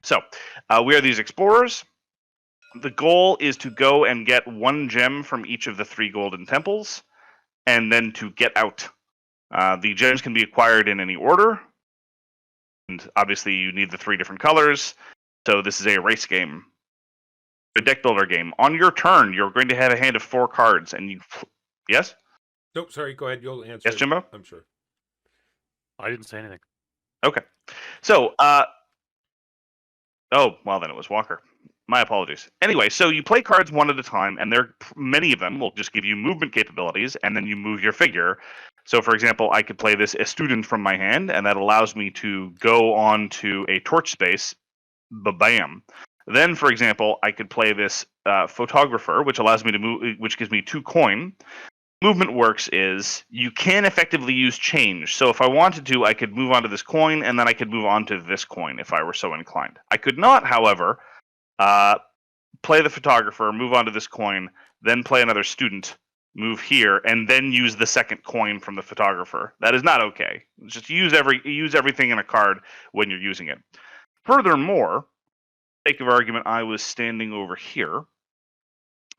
So we are these explorers. The goal is to go and get 1 gem from each of the 3 golden temples, and then to get out. The gems can be acquired in any order, and obviously you need the 3 different colors. So this is a race game, a deck builder game. On your turn, you're going to have a hand of 4 cards, and you. Yes. Nope. Sorry. Go ahead. You'll answer. Yes, Jimbo. I'm sure. I didn't say anything. Okay. So, oh, well, then it was Walker. My apologies. Anyway, so you play cards one at a time, and many of them will just give you movement capabilities, and then you move your figure. So, for example, I could play this a student from my hand, and that allows me to go on to a torch space. Bam. Then, for example, I could play this photographer, which allows me to move, which gives me 2 coin. Movement works is you can effectively use change. So if I wanted to, I could move on to this coin, and then I could move on to this coin if I were so inclined. I could not, however, play the photographer, move on to this coin, then play another student, move here, and then use the second coin from the photographer. That is not okay. Just use everything in a card when you're using it. Furthermore, for sake of argument, I was standing over here,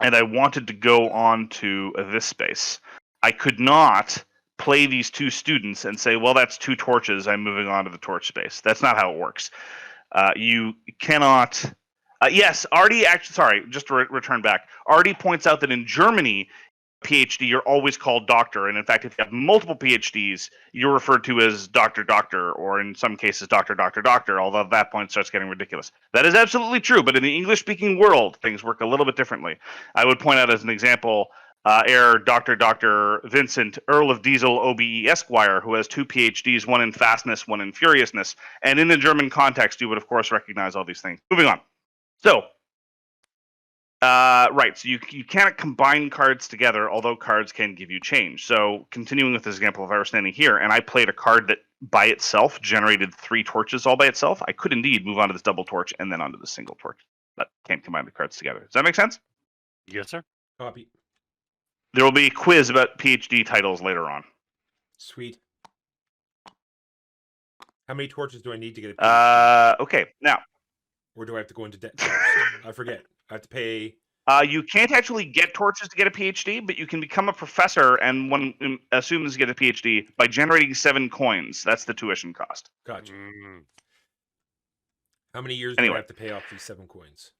and I wanted to go on to this space. I could not play these 2 students and say, well, that's 2 torches, I'm moving on to the torch space. That's not how it works. You cannot... yes, Artie, actually, sorry, just to return back. Artie points out that in Germany, PhD, you're always called doctor. And in fact, if you have multiple PhDs, you're referred to as doctor, or in some cases, doctor, although at that point starts getting ridiculous. That is absolutely true, but in the English-speaking world, things work a little bit differently. I would point out as an example, Dr. Vincent, Earl of Diesel, OBE Esquire, who has 2 PhDs, one in fastness, one in furiousness. And in the German context, you would, of course, recognize all these things. Moving on. So, right, so you can't combine cards together, although cards can give you change. So, continuing with this example, if I were standing here and I played a card that by itself generated 3 torches all by itself, I could indeed move on to this double torch and then onto the single torch. But can't combine the cards together. Does that make sense? Yes, sir. Copy. There will be a quiz about PhD titles later on. Sweet. How many torches do I need to get a PhD? Okay, now. Or do I have to go into debt first? I forget. I have to pay... You can't actually get torches to get a PhD, but you can become a professor and one assumes to get a PhD by generating 7 coins. That's the tuition cost. Gotcha. How many years do I have to pay off these 7 coins?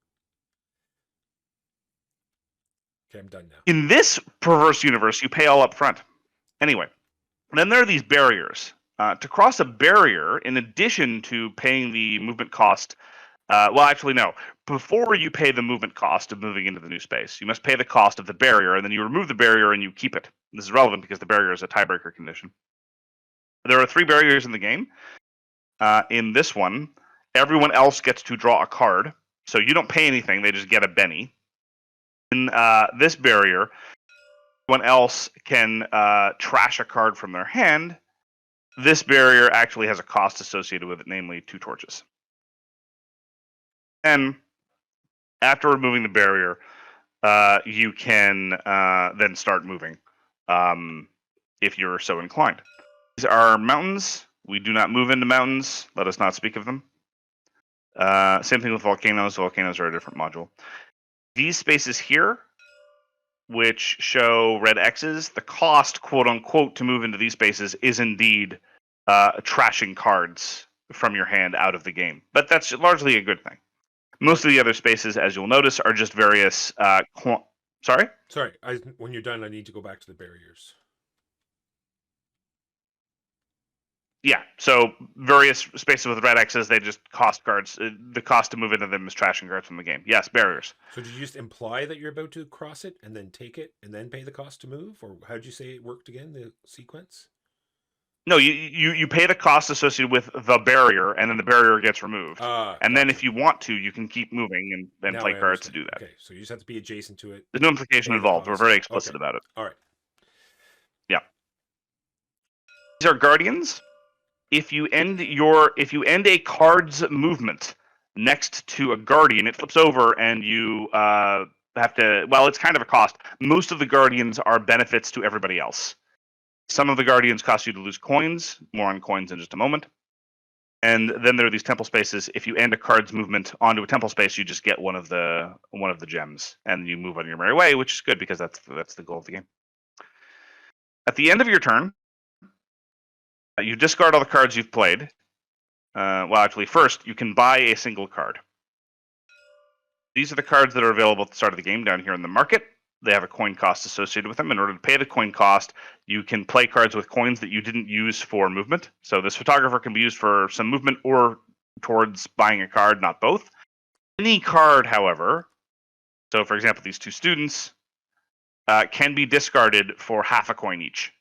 Okay, I'm done now. In this perverse universe, you pay all up front. Anyway, then there are these barriers. To cross a barrier, in addition to paying the movement cost, well, actually, no. Before you pay the movement cost of moving into the new space, you must pay the cost of the barrier, and then you remove the barrier and you keep it. This is relevant because the barrier is a tiebreaker condition. There are 3 barriers in the game. In this one, everyone else gets to draw a card. So you don't pay anything, they just get a Benny. In this barrier, everyone else can trash a card from their hand. This barrier actually has a cost associated with it, namely 2 torches. And after removing the barrier, you can then start moving if you're so inclined. These are mountains. We do not move into mountains. Let us not speak of them. Same thing with volcanoes. Volcanoes are a different module. These spaces here, which show red X's, the cost, quote unquote, to move into these spaces is indeed trashing cards from your hand out of the game. But that's largely a good thing. Most of the other spaces, as you'll notice, are just various... Sorry? Sorry, when you're done, I need to go back to the barriers. Yeah, so various spaces with red X's, they just cost cards. The cost to move into them is trashing cards from the game. Yes, barriers. So did you just imply that you're about to cross it and then take it and then pay the cost to move? Or how did you say it worked again, the sequence? No, you pay the cost associated with the barrier, and then the barrier gets removed. And then if you want to, you can keep moving and play cards to do that. Okay, so you just have to be adjacent to it. There's no implication involved. We're very explicit about it. All right. Yeah. These are guardians. If you end a card's movement next to a guardian, it flips over and you have to... Well, it's kind of a cost. Most of the guardians are benefits to everybody else. Some of the guardians cost you to lose coins. More on coins in just a moment. And then there are these temple spaces. If you end a card's movement onto a temple space, you just get one of the gems, and you move on your merry way, which is good because that's the goal of the game. At the end of your turn, you discard all the cards you've played. Well, actually, first you can buy a single card. These are the cards that are available at the start of the game down here in the market. They have a coin cost associated with them. In order to pay the coin cost, you can play cards with coins that you didn't use for movement. So this photographer can be used for some movement or towards buying a card, not both. Any card, however, so for example, these two students can be discarded for half a coin each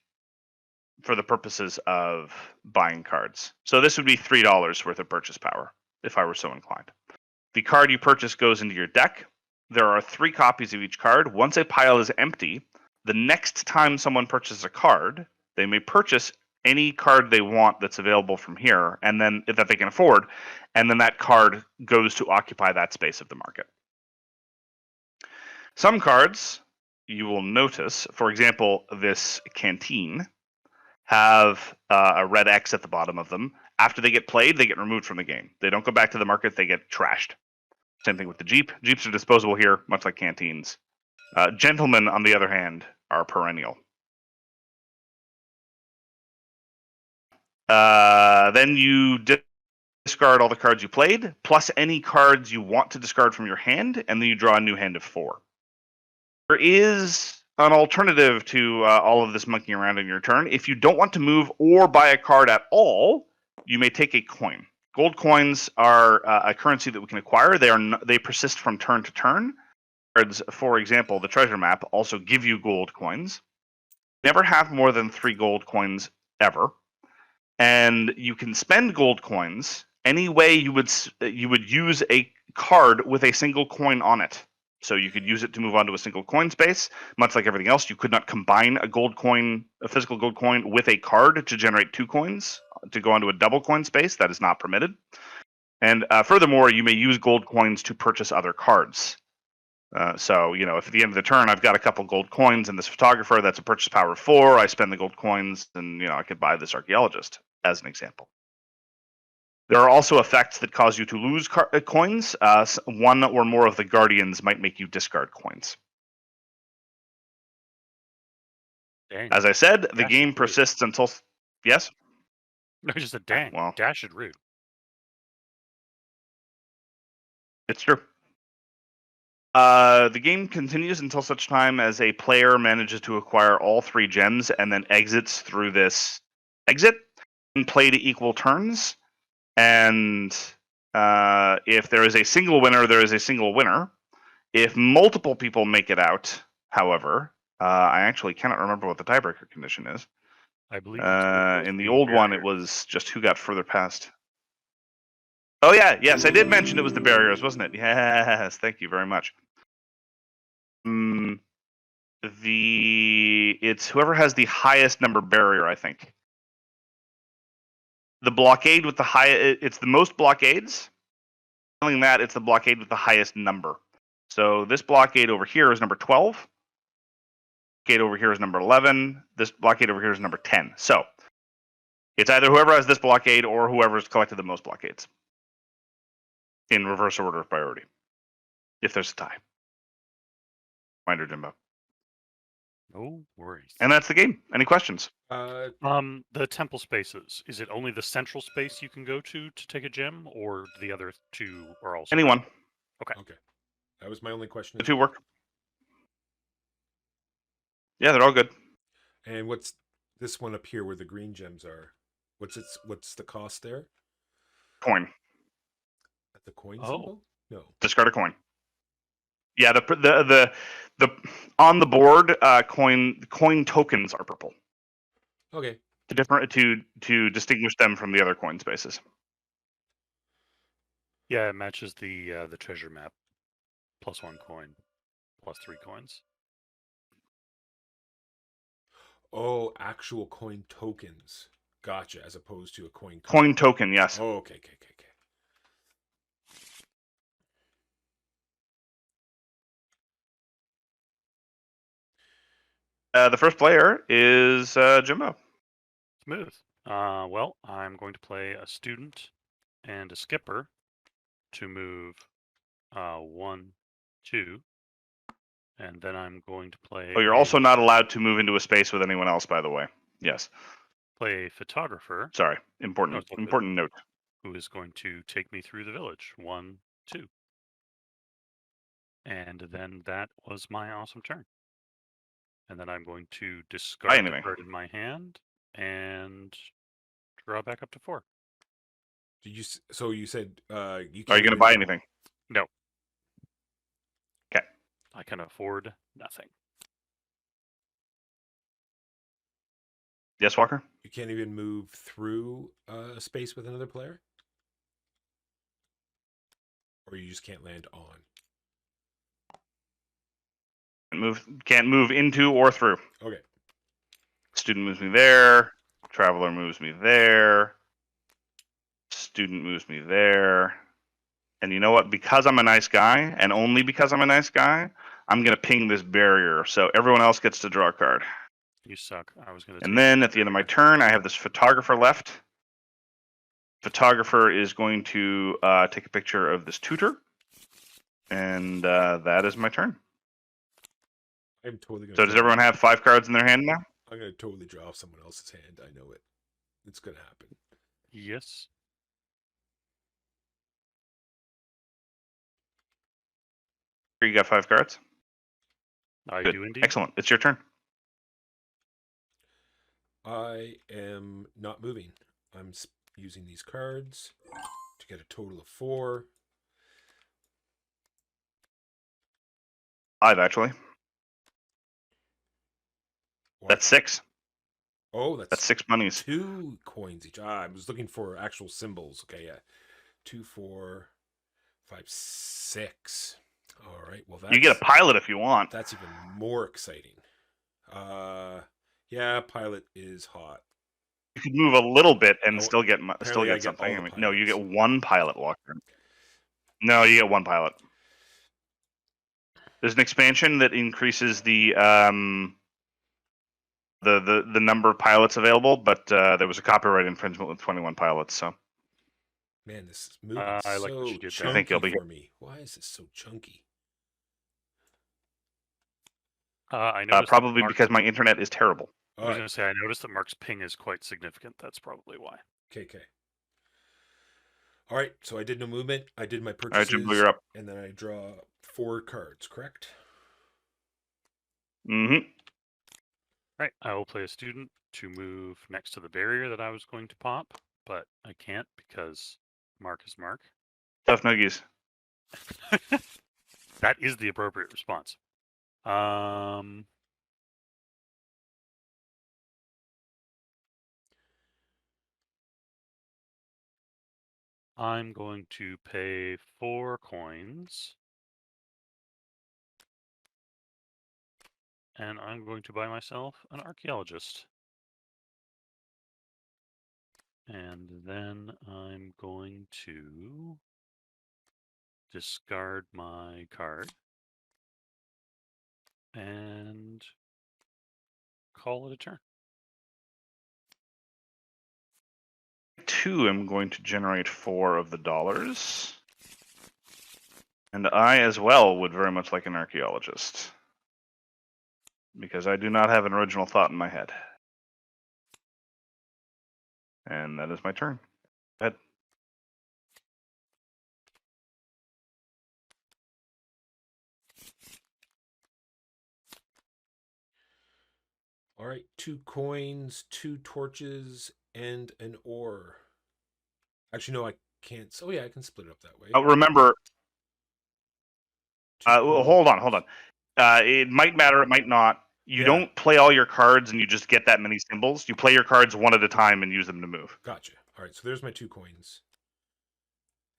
for the purposes of buying cards. So this would be $3 worth of purchase power if I were so inclined. The card you purchase goes into your deck. There are 3 copies of each card. Once a pile is empty, the next time someone purchases a card, they may purchase any card they want that's available from here, and then that they can afford, and then that card goes to occupy that space of the market. Some cards you will notice, for example, this canteen, have a red X at the bottom of them. After they get played, they get removed from the game. They don't go back to the market, they get trashed. Same thing with the Jeep. Jeeps are disposable here, much like canteens. Gentlemen, on the other hand, are perennial. Then you discard all the cards you played, plus any cards you want to discard from your hand, and then you draw a new hand of 4. There is an alternative to all of this monkeying around in your turn. If you don't want to move or buy a card at all, you may take a coin. Gold coins are a currency that we can acquire. They persist from turn to turn. Cards, for example, the treasure map also give you gold coins. Never have more than 3 gold coins ever, and you can spend gold coins any way you would use a card with a single coin on it. So you could use it to move onto a single coin space. Much like everything else, you could not combine a physical gold coin, with a card to generate 2 coins to go onto a double coin space. That is not permitted. And furthermore, you may use gold coins to purchase other cards. So, if at the end of the turn I've got a couple gold coins and this photographer, that's a purchase power of 4, I spend the gold coins, and I could buy this archaeologist, as an example. There are also effects that cause you to lose coins. One or more of the guardians might make you discard coins. Dang. As I said, the Dash game is rude. persists until... Yes? No, just a dang. Well. Dash is rude. It's true. The game continues until such time as a player manages to acquire all 3 gems and then exits through this exit and play to equal turns. And if there is a single winner, there is a single winner. If multiple people make it out, however, I actually cannot remember what the tiebreaker condition is. I believe it's in the the old one, it barrier. was just who got further past. Oh yeah, yes, I did mention it was the barriers, wasn't it? Yes, thank you very much. It's whoever has the highest number barrier, I think. The blockade with the it's the most blockades. Failing that, it's the blockade with the highest number. So this blockade over here is number 12. Blockade over here is number 11. This blockade over here is number 10. So it's either whoever has this blockade or whoever's collected the most blockades. In reverse order of priority. If there's a tie. Reminder, Jimbo. No worries. And that's the game. Any questions? The temple spaces. Is it only the central space you can go to take a gem, or the other 2 are also? Anyone. Okay. That was my only question. The 2 work. Yeah, they're all good. And what's this one up here where the green gems are? What's the cost there? Coin. At the coin symbol? No. Discard a coin. Yeah, the on the board coin tokens are purple. Okay. To distinguish them from the other coin spaces. Yeah, it matches the treasure map. +1 coin, +3 coins. Oh, actual coin tokens. Gotcha. As opposed to a coin. Coin token, yes. Oh, okay. The first player is Jimbo. Smooth. Well, I'm going to play a student and a skipper to move 1, 2, and then I'm going to play. Oh, you're also not allowed to move into a space with anyone else, by the way. Yes. Play a photographer. Sorry. No, Important it's all good. important note. Who is going to take me through the village? 1, 2. And then that was my awesome turn. And then I'm going to discard the anything. card in my hand and draw back up to 4. Did you? So you said you Are you can't going to buy anything? No. Okay. I can afford nothing. Yes, Walker? You can't even move through a space with another player, or you just can't land on. Can't move into or through. Okay. Student moves me there. Traveler moves me there. Student moves me there. And you know what? Because I'm a nice guy, and only because I'm a nice guy, I'm going to ping this barrier, so everyone else gets to draw a card. You suck. I was going to. And then at the end of my turn, I have this photographer left. Photographer is going to take a picture of this tutor. And that is my turn. I'm totally going So does everyone have 5 cards in their hand now? I'm going to totally draw off someone else's hand. I know it. It's going to happen. Yes. You got 5 cards? I Good. do indeed. Excellent. It's your turn. I am not moving. I'm using these cards to get a total of 4. 5, actually. What? That's 6. Oh, That's 6 monies. 2 coins each. I was looking for actual symbols. Okay, yeah. 2, 4, 5, 6. All right. Well, You get a pilot if you want. That's even more exciting. Yeah, pilot is hot. You could move a little bit and Oh, still get apparently I get something. all the No, you get pilots. 1 pilot, Walker. No, you get 1 pilot. There's an expansion that increases the number of pilots available, but there was a copyright infringement with 21 pilots. So Man, this is moving I like what so you did there. I think you'll chunky be for me. Why is this so chunky? I noticed probably that because my internet is terrible. I was going to say, I noticed that Mark's ping is quite significant. That's probably why. Okay. All right, so I did no movement. I did my All right, purchases, Jimbo, you're up. and then I draw 4 cards, correct? Mm-hmm. Right. I will play a student to move next to the barrier that I was going to pop, but I can't because Mark is Mark. Tough nuggies. That is the appropriate response. I'm going to pay 4 coins. And I'm going to buy myself an archaeologist. And then I'm going to discard my card and call it a turn. 2, I'm going to generate 4 of the dollars. And I, as well, would very much like an archaeologist. Because I do not have an original thought in my head. And that is my turn. Go ahead. All right, 2 coins, 2 torches, and an ore. Actually, no, I can't. Oh, yeah, I can split it up that way. Remember, 2 coins. hold on. It might matter, it might not. You don't play all your cards and you just get that many symbols. You play your cards one at a time and use them to move. Gotcha. All right, so there's my 2 coins.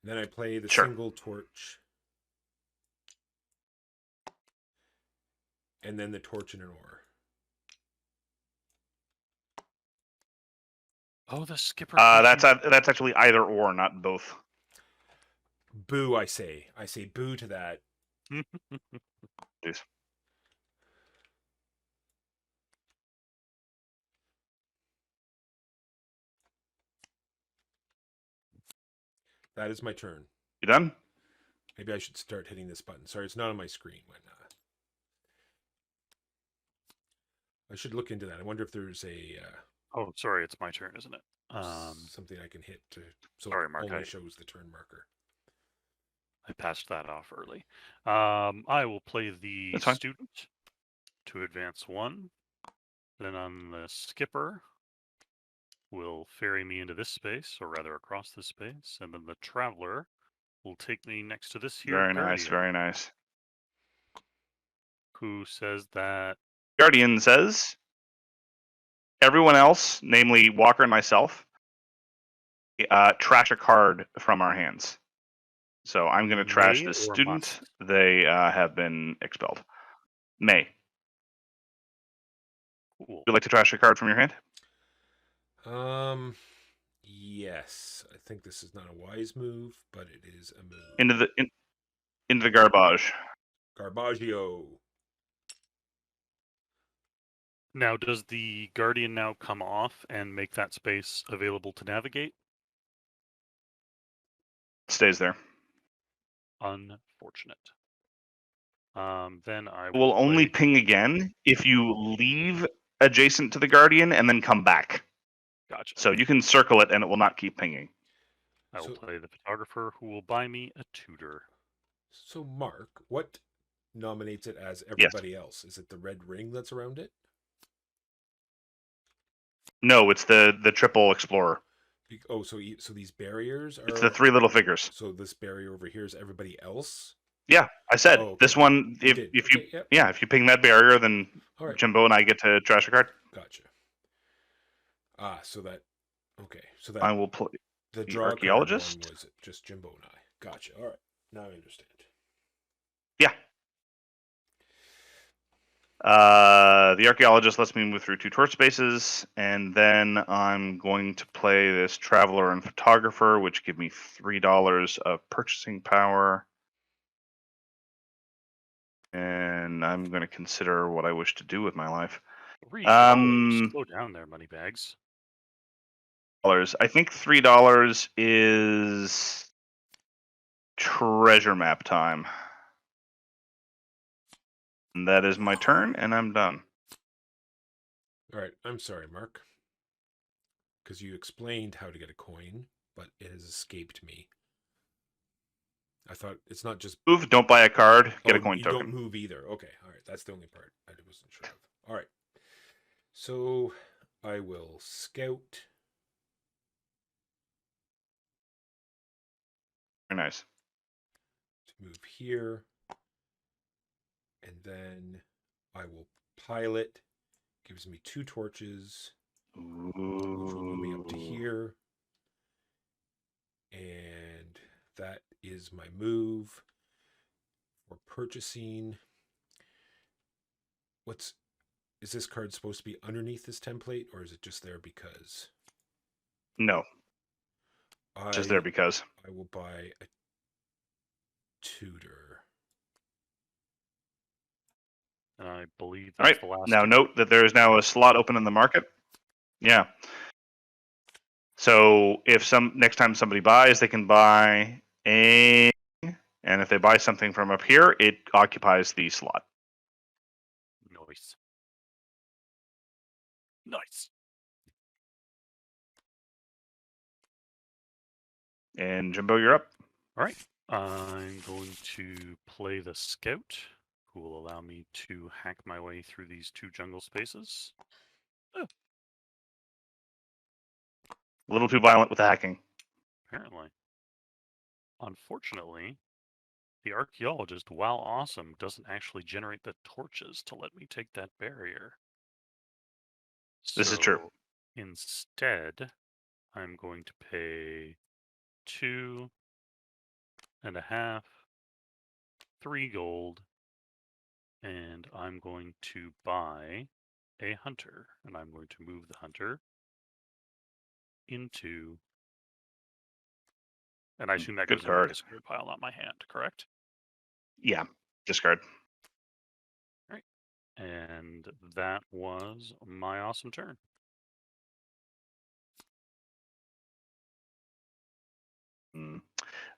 And then I play the Sure. single torch. And then the torch and an ore. Oh, the skipper. That's actually either or, not both. Boo, I say. I say boo to that. Jeez. That is my turn. You done? Maybe I should start hitting this button. Sorry, it's not on my screen. I should look into that. I wonder if there's a Oh, sorry, it's my turn, isn't it? something I can hit to so sorry, it Mark, only I- shows the turn marker. I passed that off early. I will play the That's fine. student to advance 1. Then on the skipper will ferry me into this space, or rather across this space, and then the traveler will take me next to this here Very nice, guardian, very nice. who says that Guardian says, everyone else, namely Walker and myself, trash a card from our hands. So I'm going to trash may the or student. must. They have been expelled. May. Cool. Would you like to trash a card from your hand? Yes. I think this is not a wise move, but it is a move. Into the garbage. Garbaggio. Now, does the guardian now come off and make that space available to navigate? Stays there. Unfortunate. Then I Will only play... ping again if you leave adjacent to the guardian and then come back. Gotcha. So you can circle it and it will not keep pinging. I will play the photographer, who will buy me a tutor. So, Mark, what nominates it as everybody else? Is it the red ring that's around it? No, it's the triple explorer. Oh, so these barriers are... It's the 3 little figures. So this barrier over here is everybody else? Yeah, I said this one. If you if you ping that barrier, then Jimbo and I get to trash a card. Gotcha. So that So that I will play the the draw archaeologist. card one was just Jimbo and I. Gotcha. All right, now I understand. Yeah. The archaeologist lets me move through 2 torch spaces, and then I'm going to play this traveler and photographer, which give me $3 of purchasing power. And I'm going to consider what I wish to do with my life. $3. Slow down there, moneybags. I think $3 is treasure map time. And that is my turn, and I'm done. All right, I'm sorry, Mark, because you explained how to get a coin, but it has escaped me. I thought it's not just move, don't buy a card, get a coin you token. Don't move either. Okay, all right, that's the only part I wasn't sure of. All right, so I will scout. Very nice. To move here, and then I will pilot. Gives me 2 torches. Which will move me up to here. And that is my move for purchasing. Is this card supposed to be underneath this template, or is it just there because? No. Just there because. I will buy a tutor. And I believe that's the last. Now note that there is now a slot open in the market. Yeah. So if next time somebody buys, they can buy and if they buy something from up here, it occupies the slot. Nice. Nice. And Jimbo, you're up. All right. I'm going to play the scout, who will allow me to hack my way through these 2 jungle spaces. A little too violent with the hacking. Apparently. Unfortunately, the archaeologist, while awesome, doesn't actually generate the torches to let me take that barrier. This is true. Instead, I'm going to pay 2.5, 3 gold, and I'm going to buy a hunter, and I'm going to move the hunter into, and I assume that goes in my discard pile, not my hand, correct? Yeah, discard. All right, and that was my awesome turn.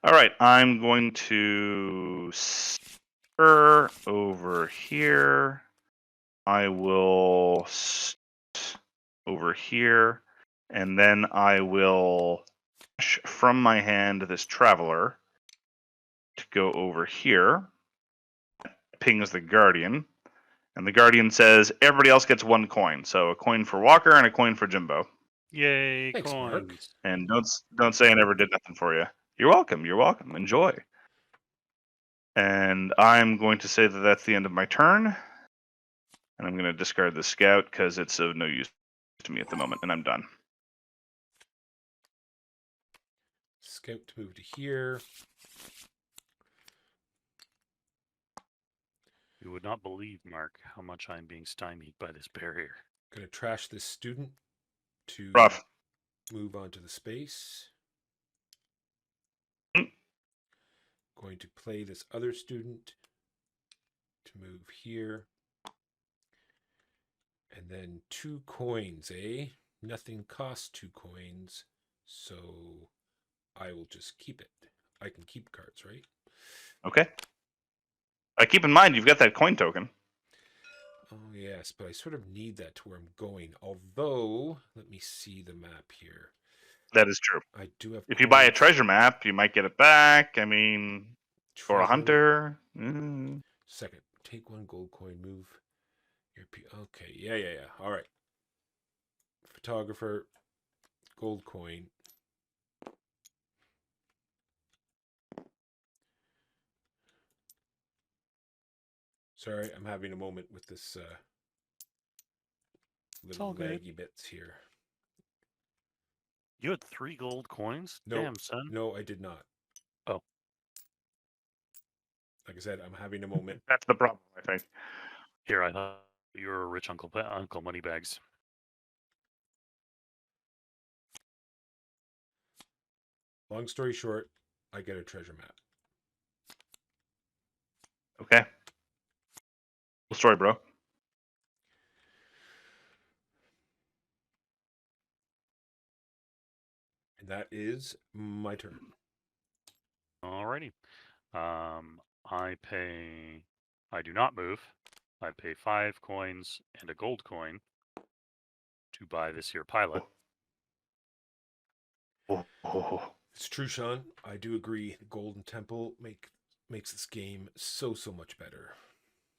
All right, I'm going to spur over here. I will over here, and then I will dash from my hand this traveler to go over here. Pings the Guardian, and the Guardian says everybody else gets 1 coin. So a coin for Walker and a coin for Jimbo. Yay, Thanks, Mark. coins. And don't say I never did nothing for you. You're welcome. You're welcome. Enjoy. And I'm going to say that that's the end of my turn. And I'm going to discard the scout because it's of no use to me at the moment, and I'm done. Scout to move to here. You would not believe, Mark, how much I'm being stymied by this barrier. Going to trash this student to Rough. move on to the space. Going to play this other student to move here. And then 2 coins, eh? Nothing costs 2 coins, so I will just keep it. I can keep cards, right? Okay. Keep in mind, you've got that coin token. Oh, yes, but I sort of need that to where I'm going. Although, let me see the map here. That is true. I do have If you buy a coins. treasure map, you might get it back. I mean, for a Treasure- hunter. Second, take 1 gold coin, move your okay, yeah. All right. Photographer, gold coin. Sorry, I'm having a moment with this little all good. laggy bits here. You had 3 gold coins? No, Damn, son. no, I did not. Oh. Like I said, I'm having a moment. That's the problem, I think. Here, I thought you were a rich Uncle Moneybags. Long story short, I get a treasure map. Okay. Cool story, bro. And that is my turn. Alrighty. I do not move. I pay 5 coins and a gold coin to buy this here pilot. Oh. It's true, Sean. I do agree. The Golden Temple makes this game so much better.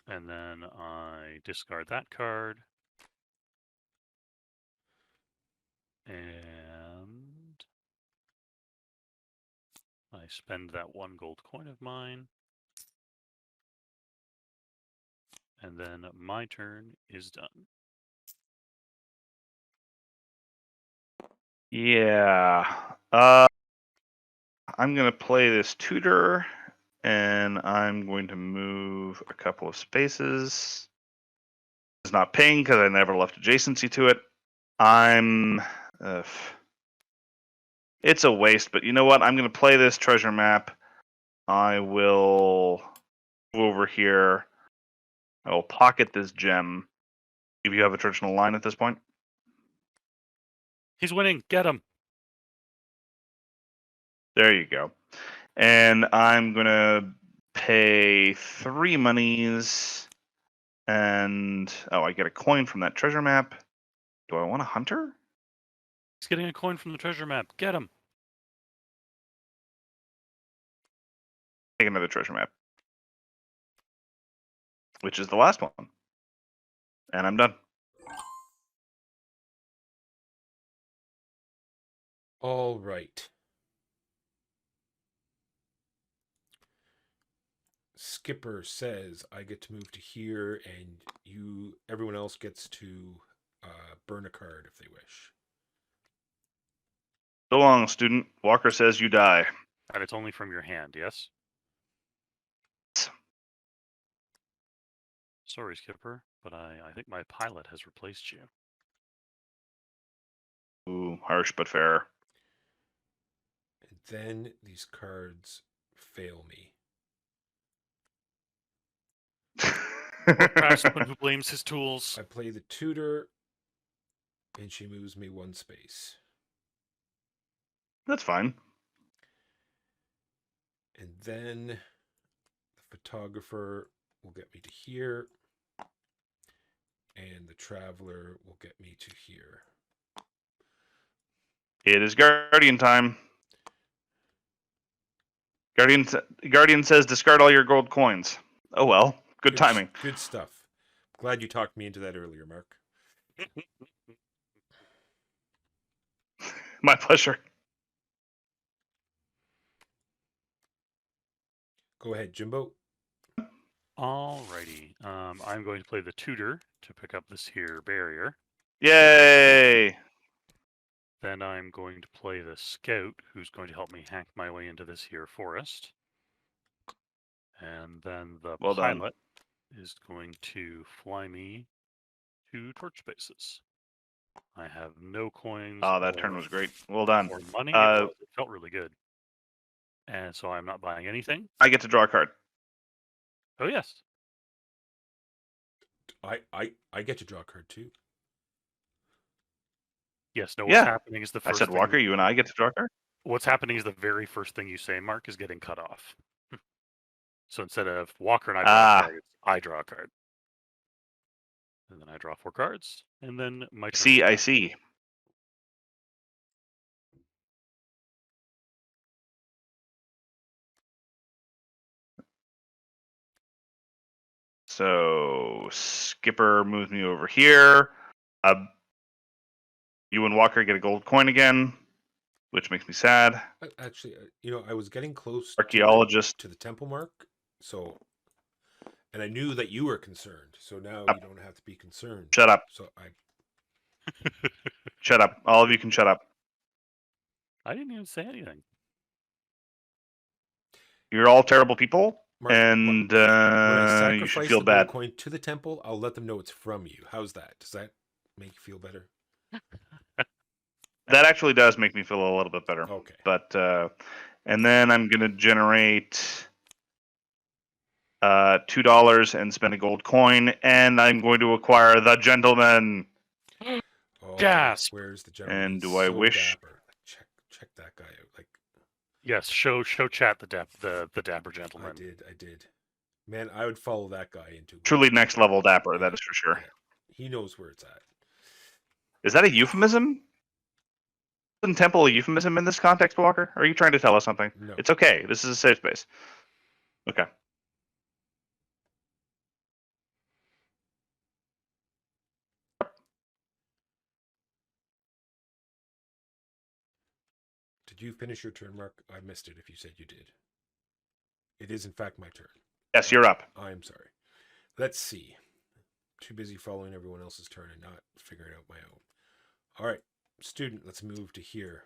And then I discard that card. And I spend that 1 gold coin of mine. And then my turn is done. Yeah. I'm going to play this tutor, and I'm going to move a couple of spaces. It's not ping because I never left adjacency to it. It's a waste, but you know what? I'm going to play this treasure map. I will move over here. I will pocket this gem. If you have a traditional line at this point. He's winning. Get him. There you go. And I'm going to pay 3 monies. And, I get a coin from that treasure map. Do I want a hunter? He's getting a coin from the treasure map. Get him. Take another treasure map. Which is the last one. And I'm done. All right. Skipper says I get to move to here, and everyone else gets to burn a card if they wish. So long, student. Walker says you die. And it's only from your hand, yes? Sorry, Skipper, but I think my pilot has replaced you. Ooh, harsh but fair. And then these cards fail me. Poor craftsman who blames his tools. I play the tutor, and she moves me 1 space. That's fine. And then the photographer will get me to here. And the traveler will get me to here. It is Guardian time. Guardian says discard all your gold coins. Oh well, good timing. Good stuff. Glad you talked me into that earlier, Mark. My pleasure. Go ahead, Jimbo. Alrighty. I'm going to play the tutor to pick up this here barrier. Yay! Then I'm going to play the scout, who's going to help me hack my way into this here forest. And then the Well done. pilot is going to fly me to torch spaces. I have no coins. Oh, that turn was great. Well done. Or money. Uh, It felt really good. And so I'm not buying anything. I get to draw a card. Oh yes. I get to draw a card too. Yes. No. Yeah. What's happening is the I first. said, thing Walker, you and I get to draw a card? What's happening is the very first thing you say, Mark, is getting cut off. So instead of Walker and I draw a card, I draw a card. And then I draw 4 cards. And then my turn. See, I see. So Skipper moves me over here. You and Walker get a gold coin again, which makes me sad. Actually, I was getting close Archaeologist. to the temple, Mark. So, and I knew that you were concerned. So now you don't have to be concerned. Shut up. So Shut up. All of you can shut up. I didn't even say anything. You're all terrible people, Mark, and when I you should sacrifice feel the bad. gold coin to the temple, I'll let them know it's from you. How's that? Does that make you feel better? That actually does make me feel a little bit better. Okay. But and then I'm gonna generate $2 and spend a gold coin, and I'm going to acquire the gentleman. Oh, Gasp. Where's the gentleman? And He's do I so wish- dapper. Check that guy out. Like Yes, show chat the dapper gentleman. I did. Man, I would follow that guy into Truly next level dapper, that is for sure. Yeah. He knows where it's at. Is that a euphemism? Isn't temple a euphemism in this context, Walker? Or are you trying to tell us something? No. It's okay. This is a safe space. Okay. Did you finish your turn, Mark? I missed it if you said you did. It is, in fact, my turn. Yes, you're up. I'm sorry. Let's see. Too busy following everyone else's turn and not figuring out my own. All right, student, let's move to here.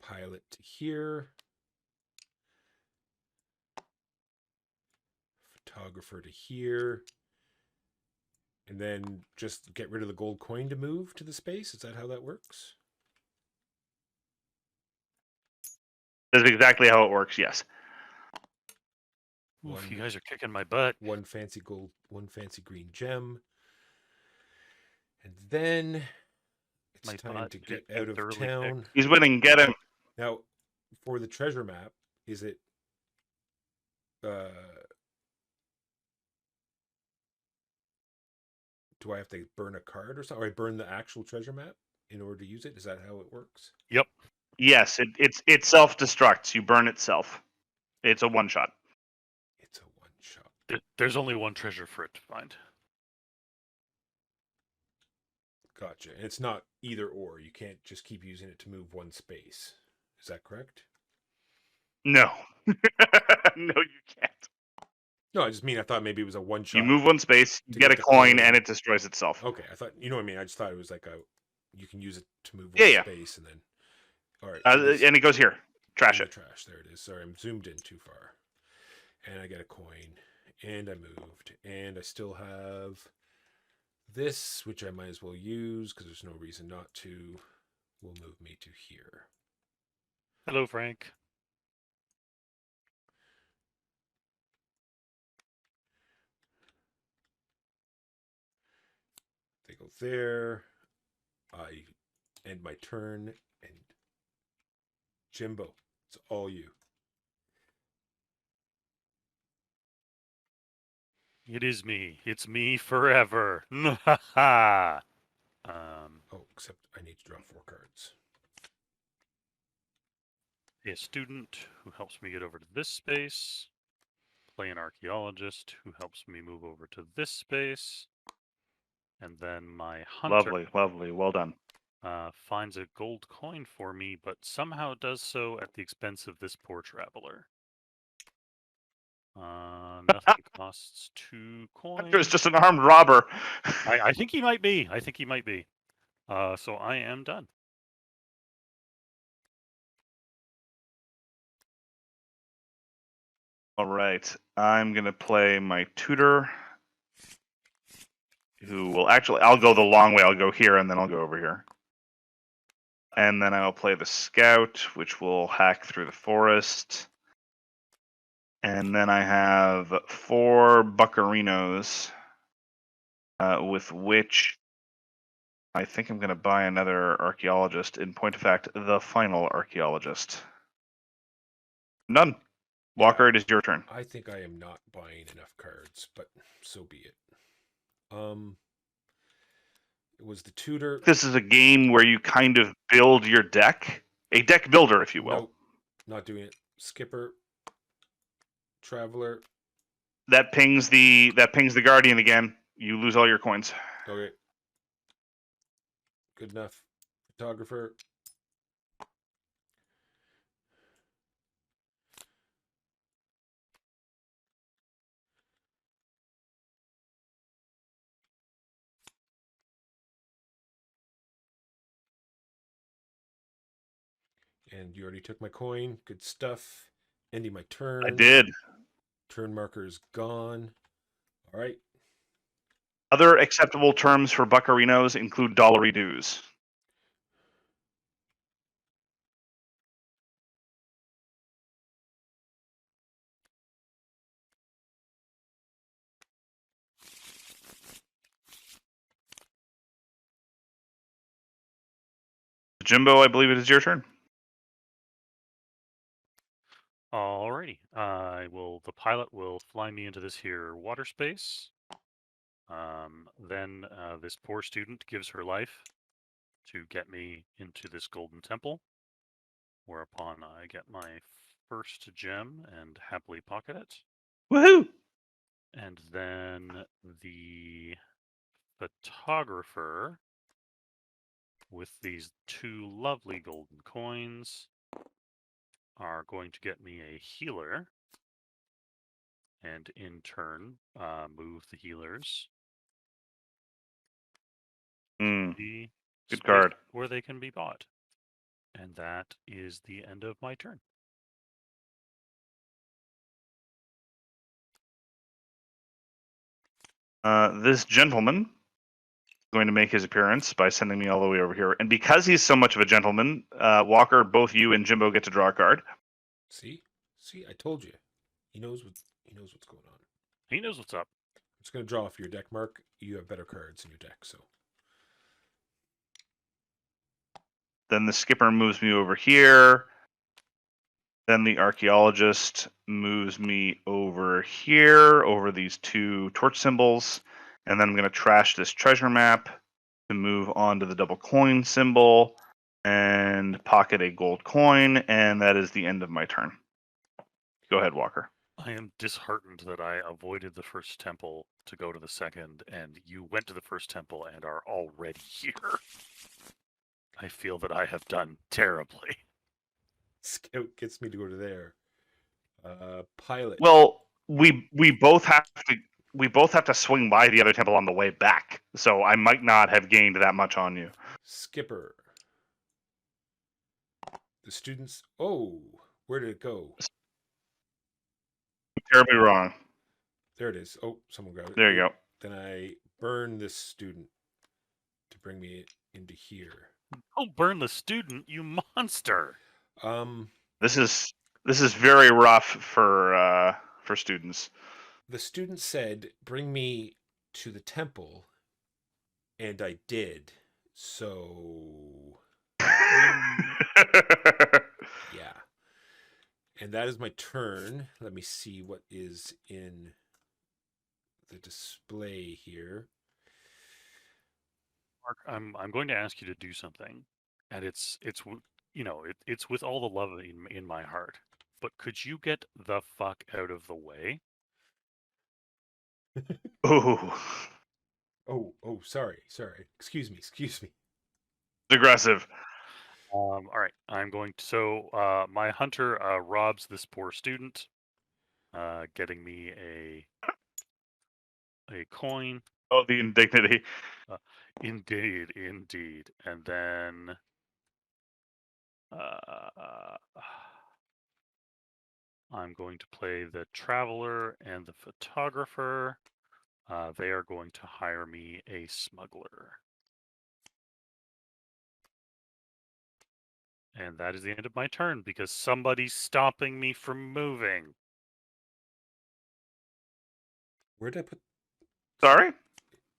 Pilot to here. Photographer to here. And then just get rid of the gold coin to move to the space? Is that how that works? That's exactly how it works, yes. Oof, you guys are kicking my butt. One fancy gold, one fancy green gem. And then it's My time butt to get is out of thoroughly town. He's winning. Get him. Now, for the treasure map, is it do I have to burn a card or something? Or I burn the actual treasure map in order to use it? Is that how it works? Yep. Yes, it self-destructs. You burn itself. It's a one-shot. It's a one shot. There's only one treasure for it to find. Gotcha. And it's not either or. You can't just keep using it to move one space. Is that correct? No. No, you can't. No, I just mean I thought maybe it was a one shot. You move one space, you To get get a the coin, coin. and it destroys itself. Okay, I thought what I mean. I just thought it was like you can use it to move Yeah, one yeah. space and then. All right, And it goes here. Trash in it. the trash. There it is. Sorry, I'm zoomed in too far. And I get a coin, and I moved, and I still have this, which I might as well use because there's no reason not to. Will move me to here. Hello, Frank. They go there. I end my turn. And Jimbo, it's all you. It is me. It's me forever. Ha Oh, except I need to draw 4 cards. A student who helps me get over to this space. Play an archaeologist who helps me move over to this space. And then my hunter Lovely, lovely. Well done. finds a gold coin for me, but somehow does so at the expense of this poor traveler. Nothing costs 2 coins. Hunter is just an armed robber. I think he might be. I think he might be. So I am done. All right. I'm going to play my tutor, who will actually, I'll go the long way. I'll go here, and then I'll go over here. And then I'll play the scout, which will hack through the forest. And then I have 4 buccarinos, with which I think I'm going to buy another archaeologist. In point of fact, the final archaeologist. None. Walker, it is your turn. I think I am not buying enough cards, but so be it. It was the tutor. This is a game where you kind of build your deck, a deck builder, if you will. Nope, not doing it. Skipper, traveler. That pings the guardian again. You lose all your coins. Okay, good enough. Photographer. And you already took my coin. Good stuff. Ending my turn. I did. Turn marker is gone. All right. Other acceptable terms for buccarinos include dollary dues. Jimbo, I believe it is your turn. Alrighty. The pilot will fly me into this here water space. Then this poor student gives her life to get me into this golden temple, whereupon I get my first gem and happily pocket it. Woohoo! And then the photographer with these 2 lovely golden coins are going to get me a healer, and in turn move the healers to the Good space card. where they can be bought. And that is the end of my turn. This gentleman is going to make his appearance by sending me all the way over here. And because he's so much of a gentleman, Walker, both you and Jimbo get to draw a card. See, I told you. He knows what's going on. He knows what's up. I'm just going to draw off your deck, Mark. You have better cards in your deck, so. Then the skipper moves me over here. Then the archaeologist moves me over here, over these 2 torch symbols. And then I'm going to trash this treasure map to move on to the double coin symbol and pocket a gold coin. And that is the end of my turn. Go ahead, Walker. I am disheartened that I avoided the first temple to go to the second, and you went to the first temple and are already here. I feel that I have done terribly. Scout gets me to go to there. Pilot. Well, we both have to swing by the other temple on the way back, so I might not have gained that much on you. Skipper. The students. Oh, where did it go? Terribly wrong. There it is. Oh, someone grabbed it. There you go. Then I burn this student to bring me into here. Don't burn the student, you monster! This is very rough for students. The student said, "Bring me to the temple," and I did. So Yeah. And that is my turn. Let me see what is in the display here. Mark, I'm going to ask you to do something, and it's it's with all the love in my heart. But could you get the fuck out of the way? Ooh, Oh, sorry. Excuse me. aggressive. All right, I'm going to. So my hunter robs this poor student, getting me a coin. Oh, the indignity. Indeed. And then I'm going to play the traveler and the photographer. They are going to hire me a smuggler. And that is the end of my turn because somebody's stopping me from moving. Where did I put? Sorry?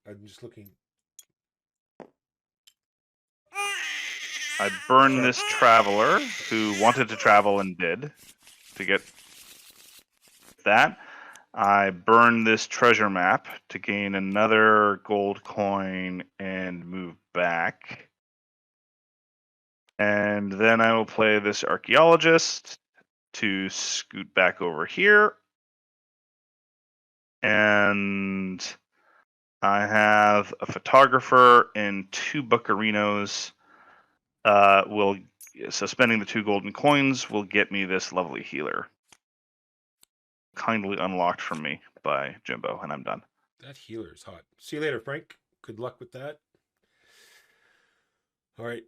I'm just looking. I burned this traveler who wanted to travel and did to get that. I burned this treasure map to gain another gold coin and move back. And then I will play this archaeologist to scoot back over here. And I have a photographer and 2 buccarinos. So spending the 2 golden coins will get me this lovely healer. Kindly unlocked from me by Jimbo, and I'm done. That healer is hot. See you later, Frank. Good luck with that. All right.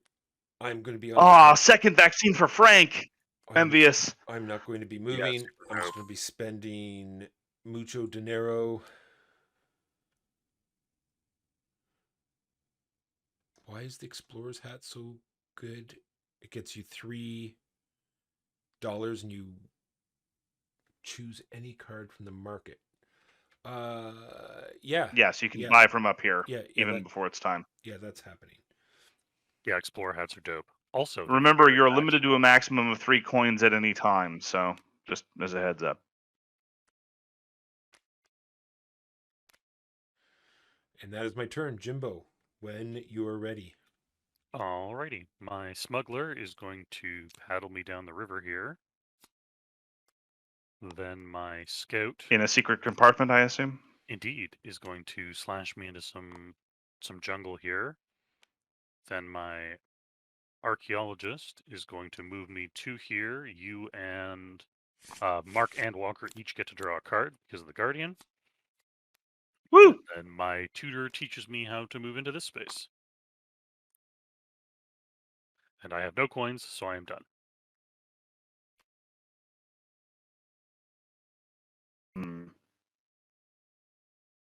I'm going to be on. Ah, second vaccine for Frank. I'm Envious. not going to be moving. I'm just going to be spending mucho dinero. Why is the explorer's hat so good? It gets you $3 and you choose any card from the market. Yeah. Yes, you can buy from up here, that, before it's time. Yeah, that's happening. Yeah, explorer hats are dope. Also, remember, you're limited to a maximum of 3 coins at any time, so just as a heads up. And that is my turn, Jimbo. When you are ready. Alrighty, my smuggler is going to paddle me down the river here. Then my scout, in a secret compartment, I assume. Indeed, is going to slash me into some jungle here. Then my archaeologist is going to move me to here. You and Mark and Walker each get to draw a card because of the Guardian. Woo! And my tutor teaches me how to move into this space. And I have no coins, so I am done.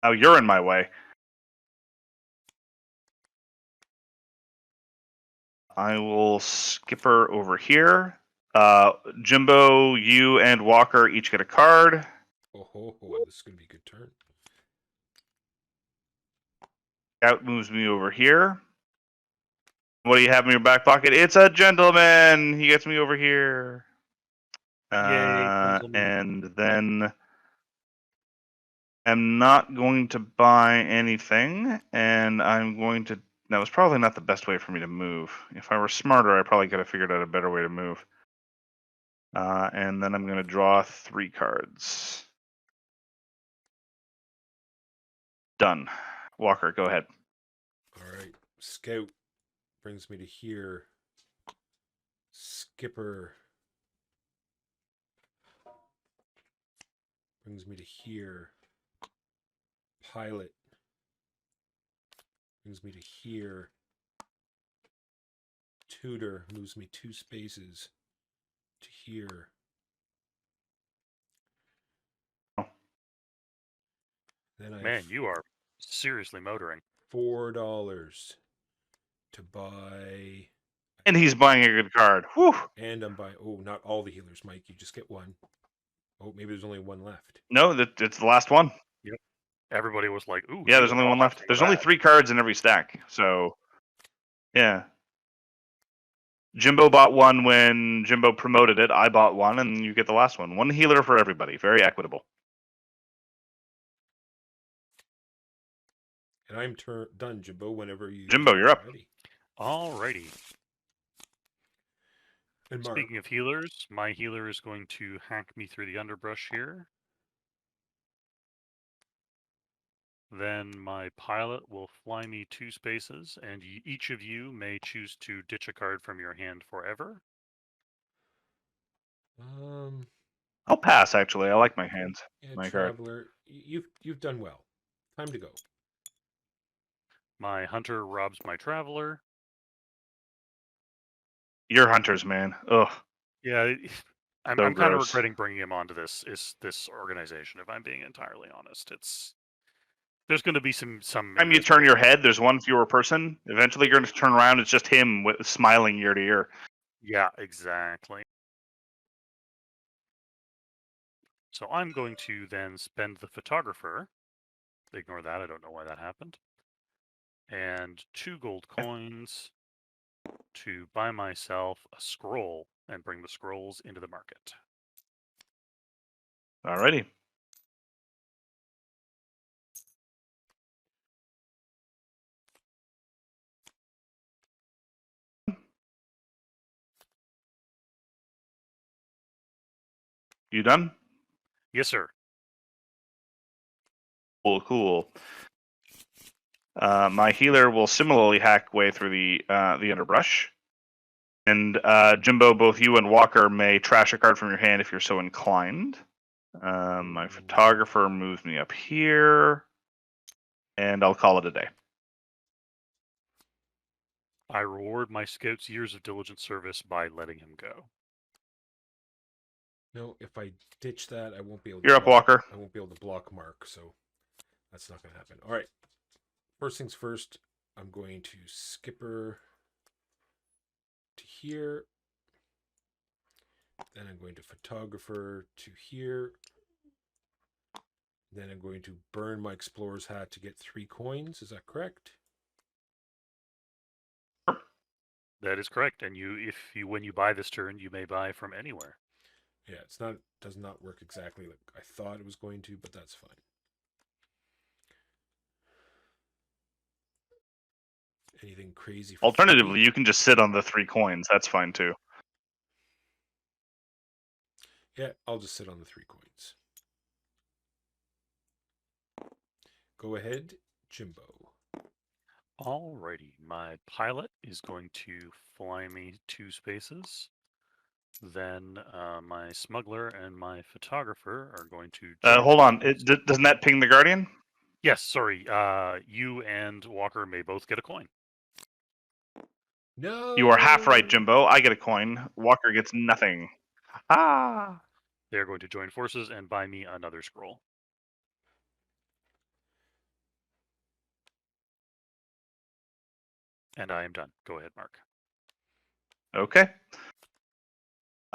Oh, you're in my way. I will skipper over here. Jimbo, you and Walker each get a card. Oh, this is going to be a good turn. Scout moves me over here. What do you have in your back pocket? It's a gentleman. He gets me over here. Yay, and then I'm not going to buy anything, and I'm going to. That was probably not the best way for me to move. If I were smarter, I probably could have figured out a better way to move. And then I'm going to draw 3 cards. Done. Walker, go ahead. All right. Scout brings me to here. Skipper brings me to here. Pilot brings me to here. Tutor moves me 2 spaces to here. Then Man, you are seriously motoring. $4 to buy. And he's buying a good card. Whew. And I'm buying. Oh, not all the healers, Mike. You just get one. Oh, maybe there's only one left. No, it's the last one. Yep. Everybody was like, "Ooh." Yeah, there's only one left. There's only 3 cards in every stack. So, yeah. Jimbo bought one when Jimbo promoted it. I bought one, and you get the last one. One healer for everybody. Very equitable. And I'm done, Jimbo, whenever you Jimbo, you're up. ready. Alrighty. And Mark, Speaking of healers, my healer is going to hack me through the underbrush here. Then my pilot will fly me 2 spaces, and each of you may choose to ditch a card from your hand forever. I'll pass. Actually, I like my hands. yeah, My card. Traveler, you've done well. Time to go. My hunter robs my traveler. You're hunters, man. Ugh. Yeah, I'm So kind of gross. regretting bringing him onto this organization. If I'm being entirely honest, there's going to be some. Time you turn your head, there's one fewer person. Eventually, you're going to turn around. It's just him smiling ear to ear. Yeah, exactly. So I'm going to then spend the photographer. Ignore that. I don't know why that happened. And 2 gold coins to buy myself a scroll and bring the scrolls into the market. Alrighty. You done? Yes, sir. Cool. My healer will similarly hack way through the underbrush. And Jimbo, both you and Walker may trash a card from your hand if you're so inclined. My photographer moves me up here. And I'll call it a day. I reward my scout's years of diligent service by letting him go. No, if I ditch that, I won't be able to You're up, Walker. I won't be able to block Mark, so that's not going to happen. All right. First things first, I'm going to skipper to here. Then I'm going to photographer to here. Then I'm going to burn my explorer's hat to get 3 coins. Is that correct? That is correct. And when you buy this turn, you may buy from anywhere. Yeah, does not work exactly like I thought it was going to, but that's fine. Anything crazy for Alternatively, 3? you can just sit on the 3 coins. That's fine too. Yeah, I'll just sit on the 3 coins. Go ahead, Jimbo. Alrighty, my pilot is going to fly me 2 spaces. Then my smuggler and my photographer are going to. Hold on. Doesn't that ping the Guardian? Yes, sorry. You and Walker may both get a coin. No. You are half right, Jimbo. I get a coin. Walker gets nothing. Ah. They're going to join forces and buy me another scroll. And I am done. Go ahead, Mark. Okay.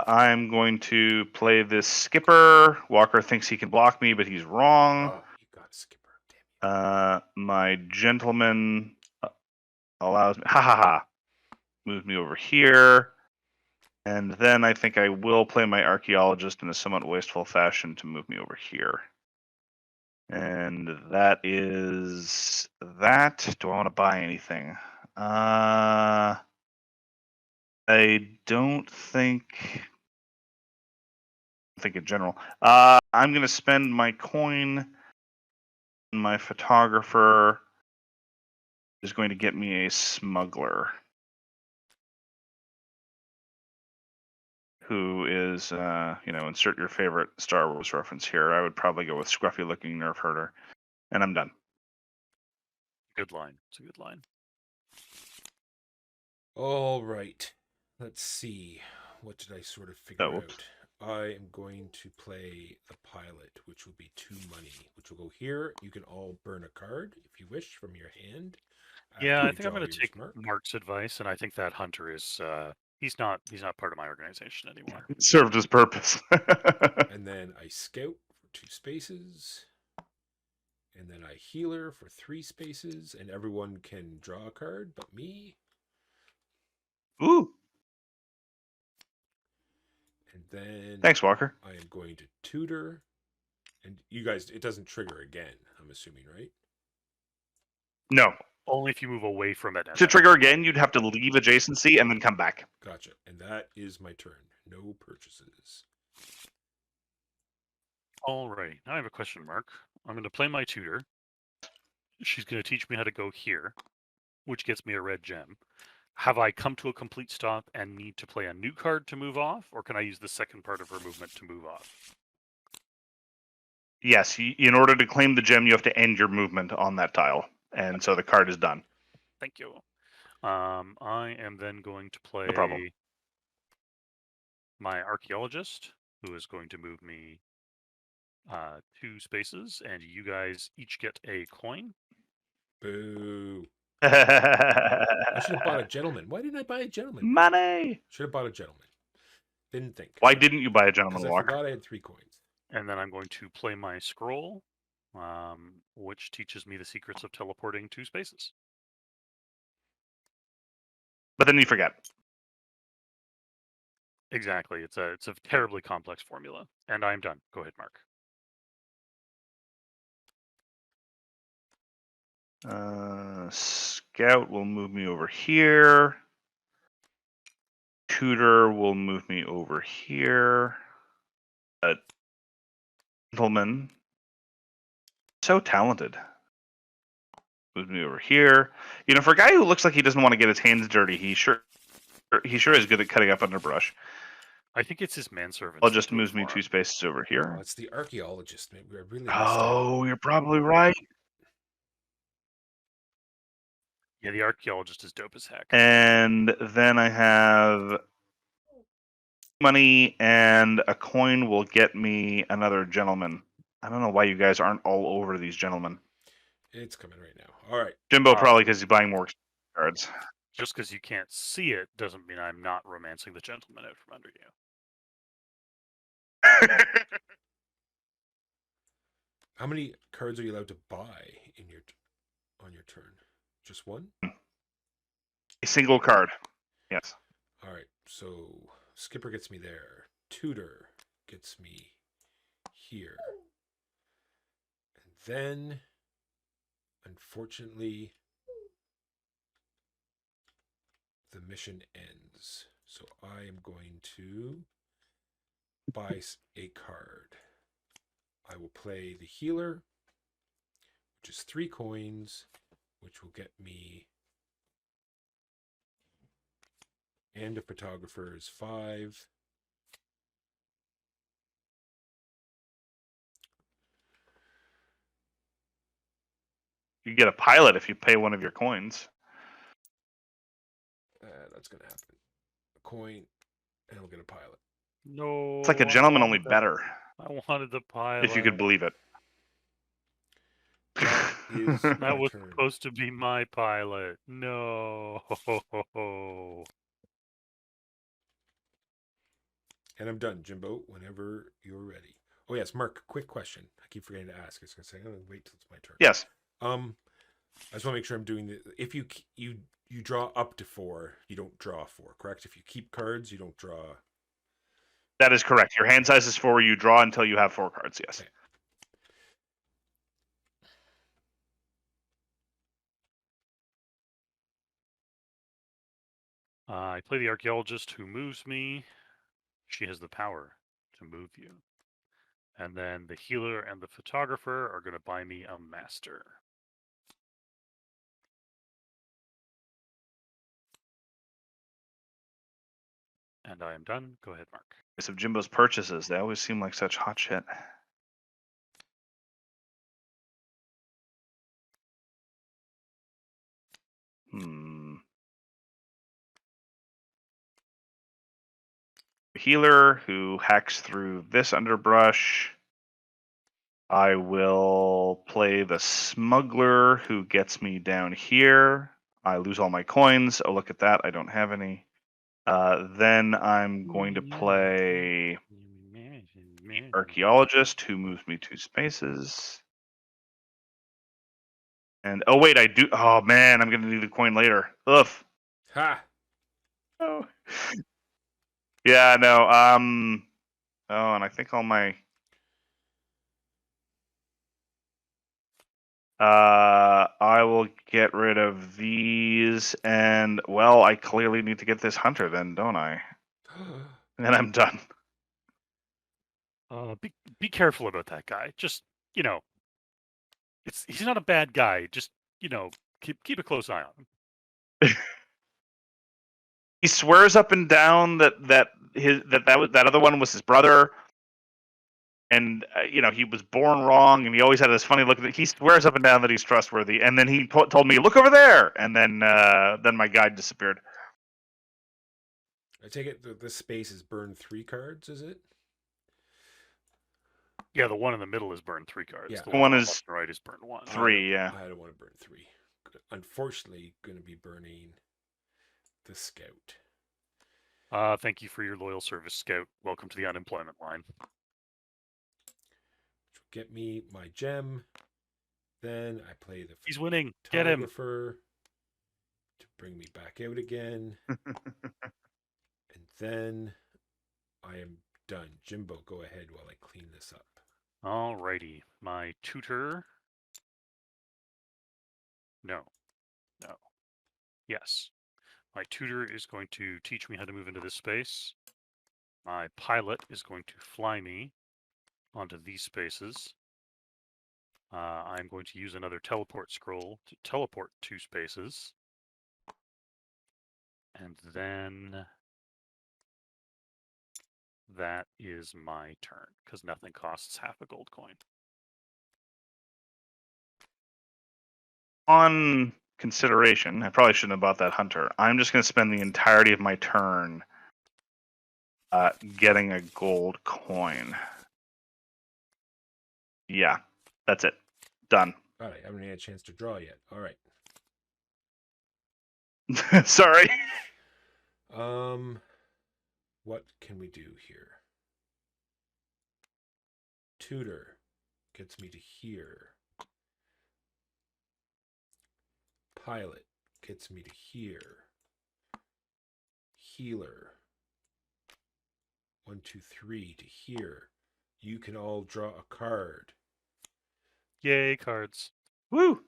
I'm going to play this skipper. Walker thinks he can block me, but he's wrong. Oh, you got a skipper. Damn you. My gentleman allows me. Ha. Move me over here. And then I think I will play my archaeologist in a somewhat wasteful fashion to move me over here. And that is that. Do I want to buy anything? I don't think in general. I'm going to spend my coin. My photographer is going to get me a smuggler, who is, insert your favorite Star Wars reference here. I would probably go with scruffy-looking nerf herder, and I'm done. Good line. It's a good line. All right. Let's see. What did I sort of figure out? I am going to play the pilot, which will be 2 money, which will go here. You can all burn a card if you wish from your hand. Yeah, I think I'm going to take Mark's advice, and I think that hunter is he's not part of my organization anymore. It served his purpose. And then I scout for 2 spaces. And then I healer for 3 spaces, and everyone can draw a card but me. Ooh. And then Thanks, Walker. I am going to tutor. And you guys, it doesn't trigger again, I'm assuming, right? No. Only if you move away from it. To trigger again, you'd have to leave adjacency and then come back. Gotcha. And that is my turn. No purchases. All right. Now I have a question mark. I'm going to play my tutor. She's going to teach me how to go here, which gets me a red gem. Have I come to a complete stop and need to play a new card to move off, or can I use the second part of her movement to move off? Yes, in order to claim the gem, you have to end your movement on that tile, and so the card is done. Thank you. I am then going to play No problem. my archaeologist, who is going to move me 2 spaces, and you guys each get a coin. Boo. I should have bought a gentleman. Why didn't I buy a gentleman? Money! Should have bought a gentleman. Didn't think. Why didn't you buy a gentleman Because I walk? forgot I had 3 coins. And then I'm going to play my scroll, which teaches me the secrets of teleporting 2 spaces. But then you forget. Exactly. It's a terribly complex formula. And I'm done. Go ahead, Mark. Scout will move me over here. Tutor will move me over here. Gentleman, so talented. Moves me over here. You know, for a guy who looks like he doesn't want to get his hands dirty, he sure is good at cutting up underbrush. I think it's his manservant. I'll just move me 2 spaces over here. Oh, it's the archaeologist. Maybe I really missed Oh, you're probably right. Yeah, the archaeologist is dope as heck. And then I have money, and a coin will get me another gentleman. I don't know why you guys aren't all over these gentlemen. It's coming right now. All right. Jimbo probably because he's buying more cards. Just because you can't see it doesn't mean I'm not romancing the gentleman out from under you. How many cards are you allowed to buy on your turn? Just one? A single card. Yes. All right. So Skipper gets me there. Tutor gets me here. And then, unfortunately, the mission ends. So I am going to buy a card. I will play the healer, which is 3 coins, which will get me, and a photographer is 5. You get a pilot if you pay one of your coins. That's going to happen. A coin, and we'll get a pilot. No. It's like a gentleman, only better. I wanted the pilot. If you could believe it. That is That was turn. supposed to be my pilot. No. And I'm done, Jimbo, whenever you're ready. Oh, yes, Mark, quick question. I keep forgetting to ask. I was going to say, I'm going to wait till it's my turn. Yes. I just want to make sure I'm doing the. If you draw up to 4, you don't draw 4, correct? If you keep cards, you don't draw. That is correct. Your hand size is 4. You draw until you have 4 cards. Yes. Okay. I play the archaeologist who moves me. She has the power to move you. And then the healer and the photographer are going to buy me a master. And I am done. Go ahead, Mark. Of Jimbo's purchases, they always seem like such hot shit. Healer who hacks through this underbrush. I will play the smuggler who gets me down here. I lose all my coins. Oh, look at that. I don't have any. Then I'm going to play archaeologist who moves me 2 spaces. And oh wait, I do. Oh man, I'm gonna need the coin later. Oof. Ha! Oh. Yeah, no. Oh, and I think all my I will get rid of these, and well, I clearly need to get this hunter then, don't I? And then I'm done. Be careful about that guy. Just he's not a bad guy. Just keep a close eye on him. He swears up and down that other one was his brother, and he was born wrong, and he always had this funny look. He swears up and down that he's trustworthy, and then he told me, "Look over there," and then my guide disappeared. I take it this space is burn 3 cards, is it? Yeah, the one in the middle is burned 3 cards. Yeah. The One one on is the left and right is burned 1. 3, yeah. I don't want to burn 3. Unfortunately, going to be burning the scout. Thank you for your loyal service, Scout. Welcome to the unemployment line. Which will get me my gem. Then I play the He's winning. Get him. photographer to bring me back out again. And then I am done. Jimbo, go ahead while I clean this up. Alrighty. My tutor. No. Yes. My tutor is going to teach me how to move into this space. My pilot is going to fly me onto these spaces. I'm going to use another teleport scroll to teleport 2 spaces. And then that is my turn, because nothing costs half a gold coin. On consideration, I probably shouldn't have bought that hunter. I'm just going to spend the entirety of my turn getting a gold coin. Yeah, that's it. Done. All right, I haven't had a chance to draw yet. All right. Sorry. What can we do here? Tutor gets me to here. Pilot gets me to here. Healer 1, 2, 3 to here. You can all draw a card. Yay, cards. Woo.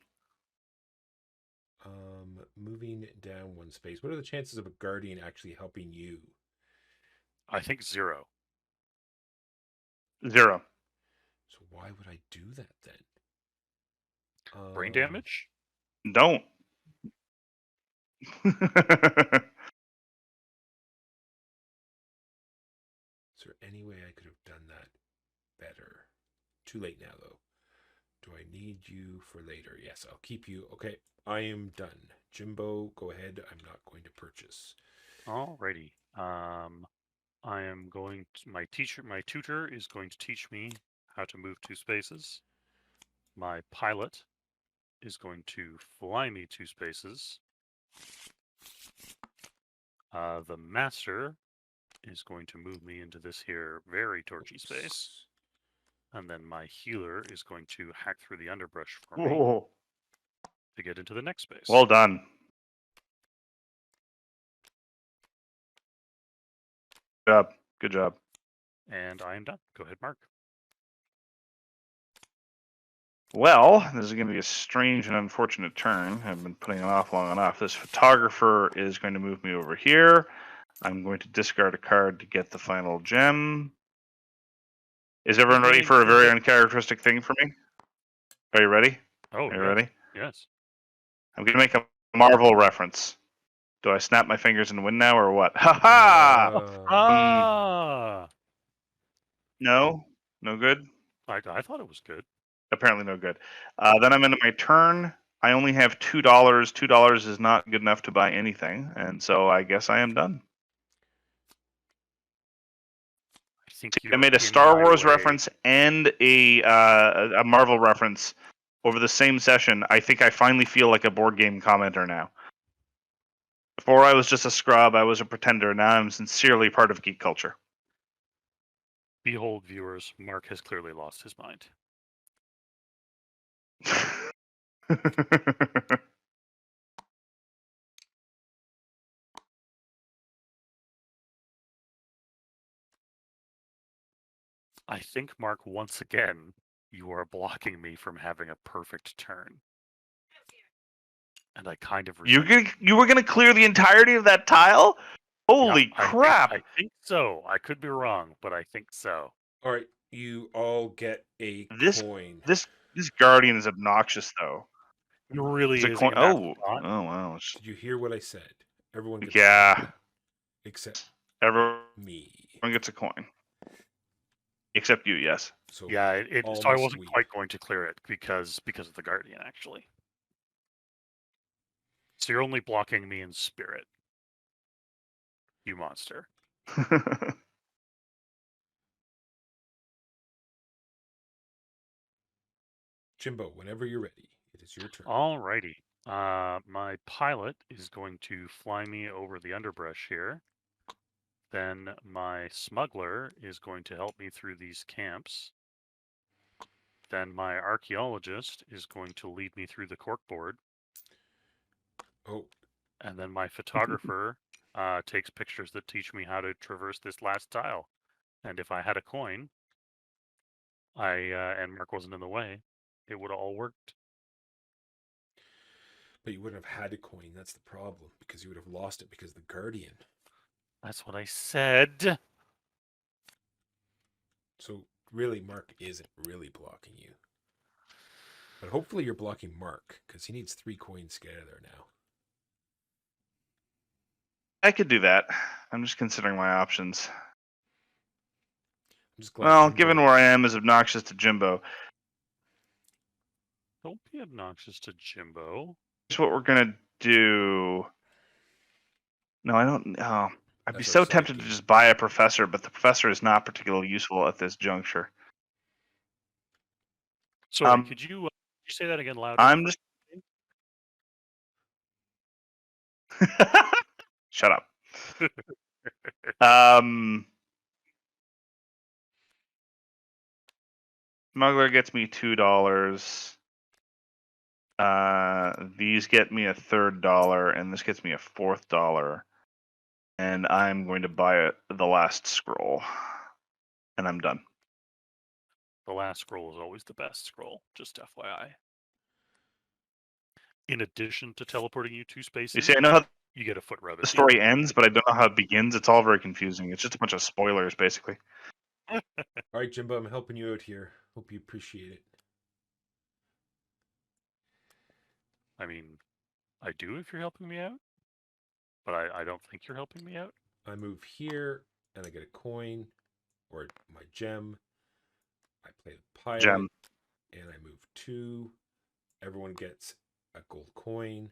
Moving down 1 space. What are the chances of a guardian actually helping you? I think 0. 0. So why would I do that then? Brain damage? Don't. Is there any way I could have done that better? Too late now, though. Do I need you for later? Yes, I'll keep you. Okay, I am done. Jimbo, go ahead. I'm not going to purchase. Alrighty. I am going to, my tutor is going to teach me how to move 2 spaces. My pilot is going to fly me 2 spaces. The master is going to move me into this here very torchy space. And then my healer is going to hack through the underbrush for me to get into the next space. Well done. Good job. Good job. And I am done. Go ahead, Mark. Well, this is going to be a strange and unfortunate turn. I've been putting it off long enough. This photographer is going to move me over here. I'm going to discard a card to get the final gem. Is everyone ready for a very uncharacteristic thing for me? Are you ready? Oh, Are you ready? Yes. I'm going to make a Marvel reference. Do I snap my fingers and win now or what? Ha ha! No? No good? I thought it was good. Apparently no good. Then I'm into my turn. I only have $2. $2 is not good enough to buy anything, and so I guess I am done. I made a Star Wars reference and a Marvel reference over the same session. I think I finally feel like a board game commenter now. Before I was just a scrub, I was a pretender. Now I'm sincerely part of geek culture. Behold, viewers, Mark has clearly lost his mind. I think, Mark, once again, you are blocking me from having a perfect turn. And I kind of resent it. You were gonna clear the entirety of that tile? Holy Yeah, crap! I think so. I could be wrong, but I think so. All right, you all get a This coin. this guardian is obnoxious though. It really It's a is coin. a Oh, mascot. oh wow. Did you hear what I said? Everyone gets a Yeah, coin, except everyone me. gets a coin, except you. Yes. So Yeah, we all so I must wasn't weep. quite going to clear it because of the Guardian, actually. So you're only blocking me in spirit, you monster. Jimbo, whenever you're ready, it is your turn. Alrighty. My pilot is going to fly me over the underbrush here. Then my smuggler is going to help me through these camps. Then my archaeologist is going to lead me through the corkboard. Oh, And then my photographer takes pictures that teach me how to traverse this last tile. And if I had a coin, and Mark wasn't in the way, it would have all worked. but you wouldn't have had a coin. That's the problem, because you would have lost it because of the Guardian. That's what I said. So really, Mark isn't really blocking you. But hopefully you're blocking Mark, because he needs 3 coins to get out of there now. I could do that. I'm just considering my options. I'm just glad. Well, Jimbo... given where I am is obnoxious to Jimbo. Don't be obnoxious to Jimbo. Here's what we're gonna do. No, I don't. Oh, I'd be That's our so side tempted to game. just buy a professor, but the professor is not particularly useful at this juncture. Sorry, could you say that again louder? I'm just. Shut up. Smuggler gets me $2. These get me a third dollar, and this gets me a fourth dollar. And I'm going to buy the last scroll, and I'm done. The last scroll is always the best scroll, just FYI. In addition to teleporting you 2 spaces, You see, I know how you get a foot rub. the story ends, but I don't know how it begins. It's all very confusing. It's just a bunch of spoilers, basically. All right, Jimbo, I'm helping you out here. Hope you appreciate it. I mean, I do if you're helping me out, but I don't think you're helping me out. I move here, and I get a coin, or my gem. I play the pilot, Gem. and I move 2. Everyone gets a gold coin.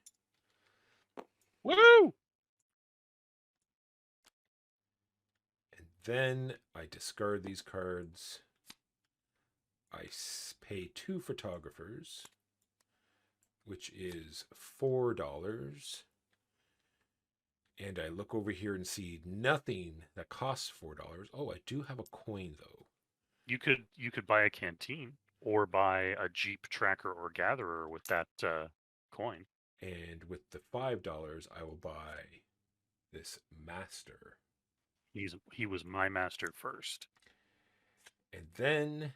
Woo! And then I discard these cards. I pay 2 photographers, which is $4. And I look over here and see nothing that costs $4. Oh, I do have a coin though. You could buy a canteen or buy a Jeep tracker or gatherer with that coin. And with the $5, I will buy this master. He was my master first. And then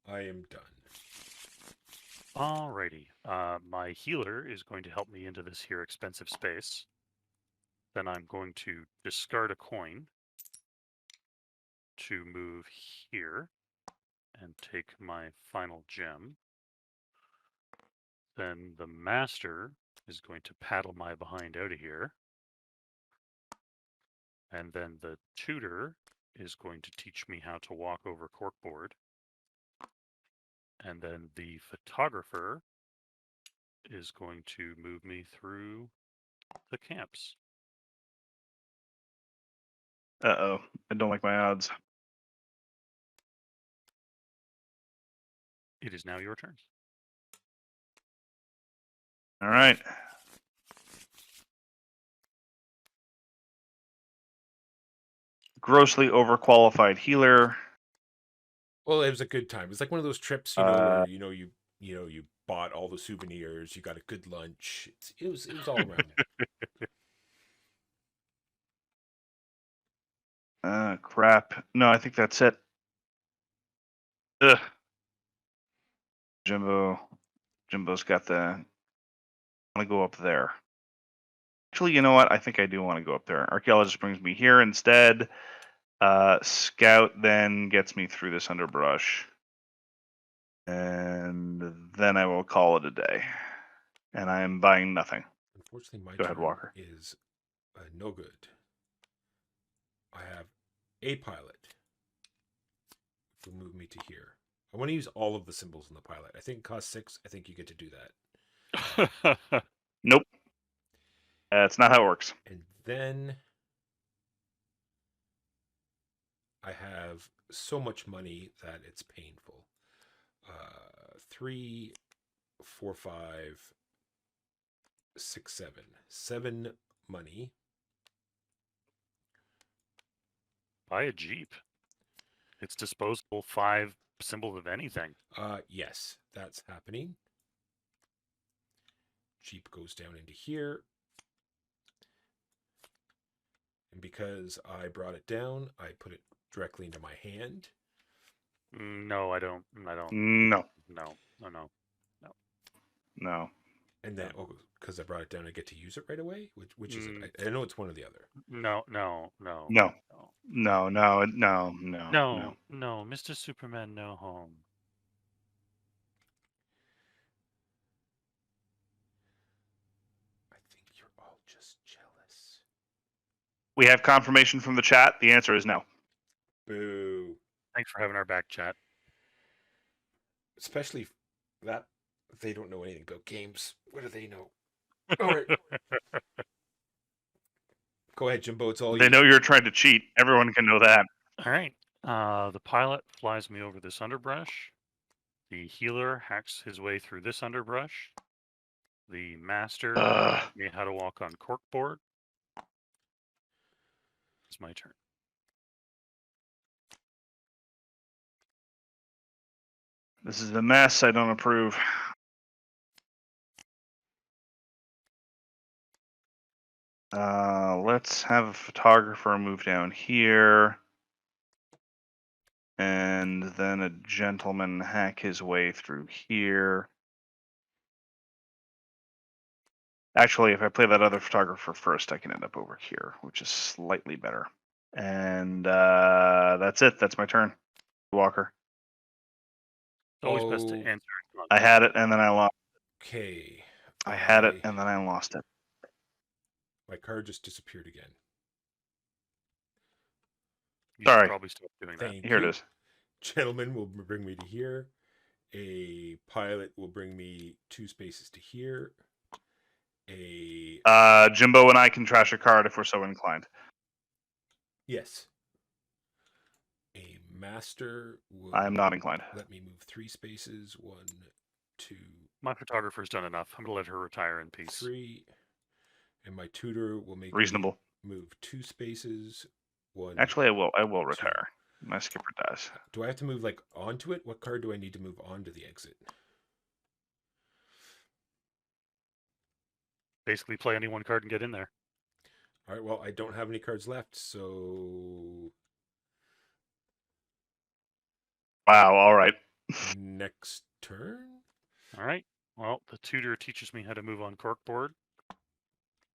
I am done. Alrighty. My healer is going to help me into this here expensive space. Then I'm going to discard a coin to move here and take my final gem. Then the master is going to paddle my behind out of here. And then the tutor is going to teach me how to walk over corkboard. And then the photographer is going to move me through the camps. Uh-oh. I don't like my odds. It is now your turn. All right. Grossly overqualified healer. Well, it was a good time. It was like one of those trips, where you bought all the souvenirs, you got a good lunch. It was all around. Crap. No, I think that's it. Ugh. Jimbo's got the. I want to go up there. Actually, you know what? I think I do want to go up there. Archaeologist brings me here instead. Scout then gets me through this underbrush. And then I will call it a day. And I am buying nothing. Unfortunately, my Go ahead, turn Walker. is no good. I have a pilot. Will move me to here. I want to use all of the symbols in the pilot. I think it costs 6. I think you get to do that. Nope. That's not how it works. And then I have so much money that it's painful. 3, 4, 5, 6, 7. 7 money. Buy a Jeep. It's disposable 5 symbols of anything. Yes, that's happening. Jeep goes down into here. And because I brought it down, I put it directly into my hand. No, I don't. No. No. And then, because I brought it down, I get to use it right away? Which is it? I know it's one or the other. No. No, Mr. Superman, no home. I think you're all just jealous. We have confirmation from the chat. The answer is no. Boo. Thanks for having our back, chat. Especially that they don't know anything about games. What do they know? All right. Go ahead, Jimbo. It's all you. They know you're trying to cheat. Everyone can know that. All right. The pilot flies me over this underbrush. The healer hacks his way through this underbrush. The master teaches me how to walk on corkboard. It's my turn. This is a mess. I don't approve. Let's have a photographer move down here. And then a gentleman hack his way through here. Actually, if I play that other photographer first, I can end up over here, which is slightly better. And that's it. That's my turn. Walker. It's always best to answer. I had it, and then I lost. Okay. I had it, and then I lost it. My card just disappeared again. You should probably stop doing that. Here it is. Gentleman will bring me to here. A pilot will bring me 2 spaces to here. Jimbo and I can trash a card if we're so inclined. Yes. A master will. I'm not inclined. Let me move 3 spaces. 1, 2. My photographer's done enough. I'm gonna let her retire in peace. 3. And my tutor will make reasonable. Me move 2 spaces. 1. Actually, I will retire. My skipper dies. Do I have to move like onto it? What card do I need to move onto the exit? Basically, play any one card and get in there. All right. Well, I don't have any cards left, so. Wow. All right. Next turn. All right. Well, the tutor teaches me how to move on corkboard.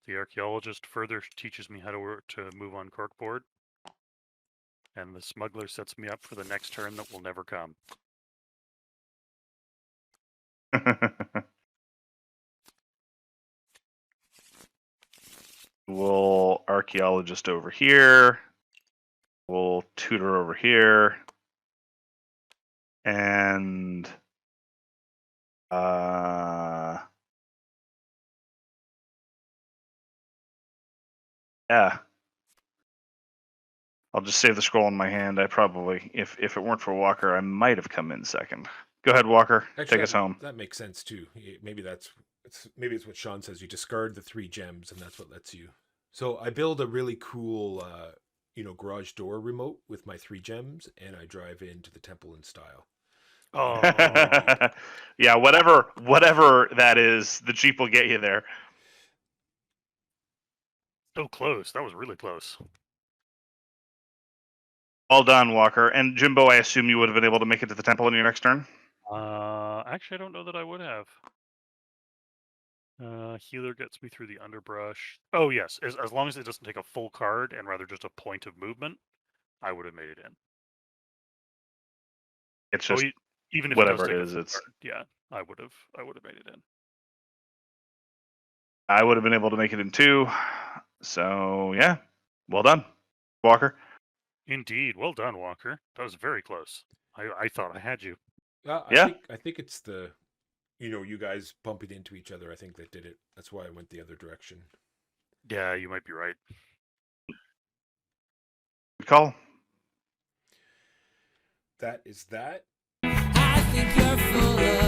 The archaeologist further teaches me how to move on corkboard. And the smuggler sets me up for the next turn that will never come. We'll archaeologist over here. We'll tutor over here. And yeah. I'll just save the scroll in my hand. I probably, if it weren't for Walker, I might have come in second. Go ahead, Walker. Actually, take us home. That makes sense too. Maybe it's what Sean says. You discard the 3 gems, and that's what lets you. So I build a really cool, garage door remote with my 3 gems, and I drive into the temple in style. Oh. Yeah, whatever that is, the Jeep will get you there. So close. That was really close. Well done, Walker. And Jimbo, I assume you would have been able to make it to the temple in your next turn? Actually, I don't know that I would have. Healer gets me through the underbrush. Oh, yes. As long as it doesn't take a full card and rather just a point of movement, I would have made it in. It's just even if whatever it, does take it a is, full it's... card, yeah, I would have made it in. I would have been able to make it in 2. So, yeah. Well done, Walker. Indeed. Well done, Walker. That was very close. I thought I had you. I think it's the, you guys bumping into each other. I think that did it. That's why I went the other direction. Yeah, you might be right. Good call. That is that. I think you're full of